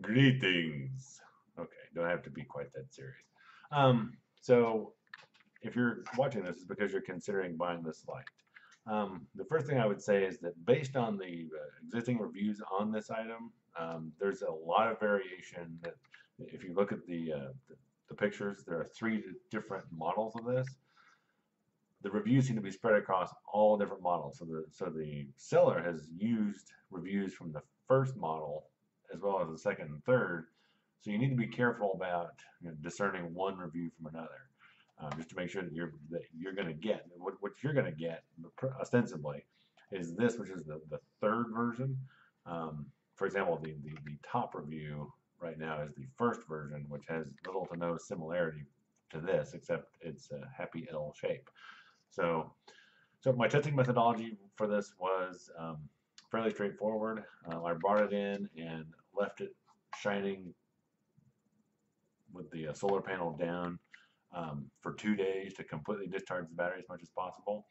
Greetings. Okay, don't have to be quite that serious. So if you're watching this, it's because you're considering buying this light. The first thing I would say is that based on the existing reviews on this item, there's a lot of variation. That if you look at the pictures, there are three different models of this. The reviews seem to be spread across all different models. So the seller has used reviews from the first model as well as the second and third. So you need to be careful about discerning one review from another, just to make sure that you're going to get what you're going to get ostensibly is this, which is the third version. For example, the top review right now is the first version, which has little to no similarity to this, except it's a happy L shape. So, so my testing methodology for this was fairly straightforward. I brought it in and left it shining with the solar panel down for 2 days to completely discharge the battery as much as possible.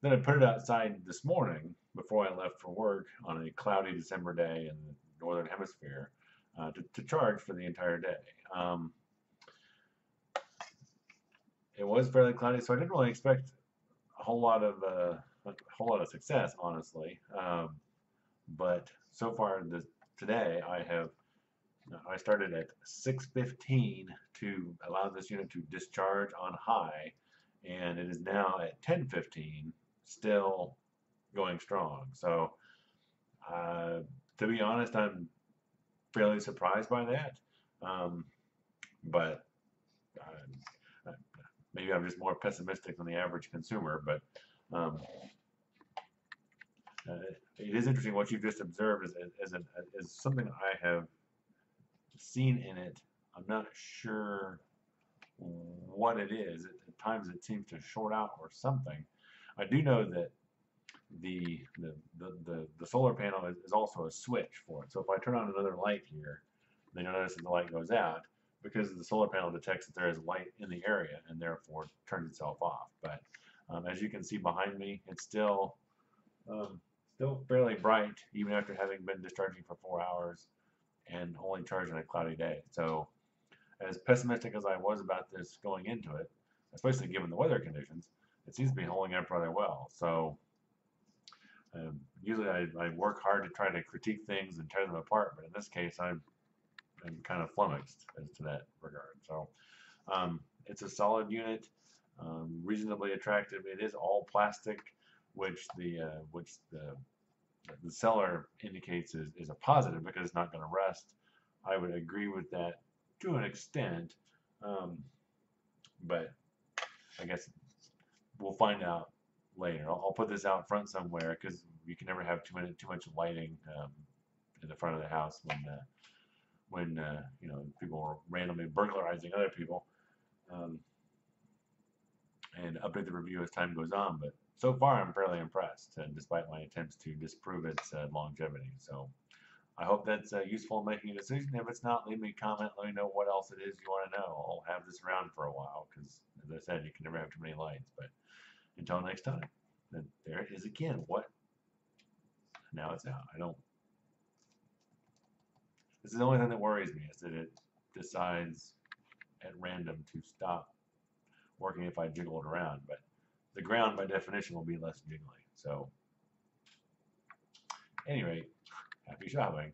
Then I put it outside this morning before I left for work on a cloudy December day in the northern hemisphere to charge for the entire day. It was fairly cloudy, so I didn't really expect a whole lot of success, honestly. But so far today, I started at 6:15 to allow this unit to discharge on high, and it is now at 10:15, still going strong. So, to be honest, I'm fairly surprised by that. Um, but uh, maybe I'm just more pessimistic than the average consumer. But um, it is interesting what you've just observed as something I have seen in it. I'm not sure what it is. At times it seems to short out or something. I do know that the solar panel is also a switch for it. So if I turn on another light here, then you'll notice that the light goes out because the solar panel detects that there is light in the area and therefore turns itself off. But as you can see behind me, it's still fairly bright even after having been discharging for 4 hours and only charged on a cloudy day. So as pessimistic as I was about this going into it, especially given the weather conditions, it seems to be holding up rather well. So usually I work hard to try to critique things and tear them apart, but in this case I'm kind of flummoxed as to that regard. So it's a solid unit, reasonably attractive. It is all plastic, which the seller indicates is a positive because it's not going to rust. I would agree with that to an extent, but I guess we'll find out later. I'll put this out front somewhere because you can never have too much lighting in the front of the house when people are randomly burglarizing other people, um, and update the review as time goes on. But so far, I'm fairly impressed, despite my attempts to disprove its longevity. So I hope that's useful in making a decision. If it's not, leave me a comment. Let me know what else it is you want to know. I'll have this around for a while because, as I said, you can never have too many lights. But until next time, there it is again. What? Now it's out. I don't. This is the only thing that worries me is that it decides at random to stop working if I jiggle it around. But the ground, by definition, will be less jiggly. So, at any rate, happy shopping.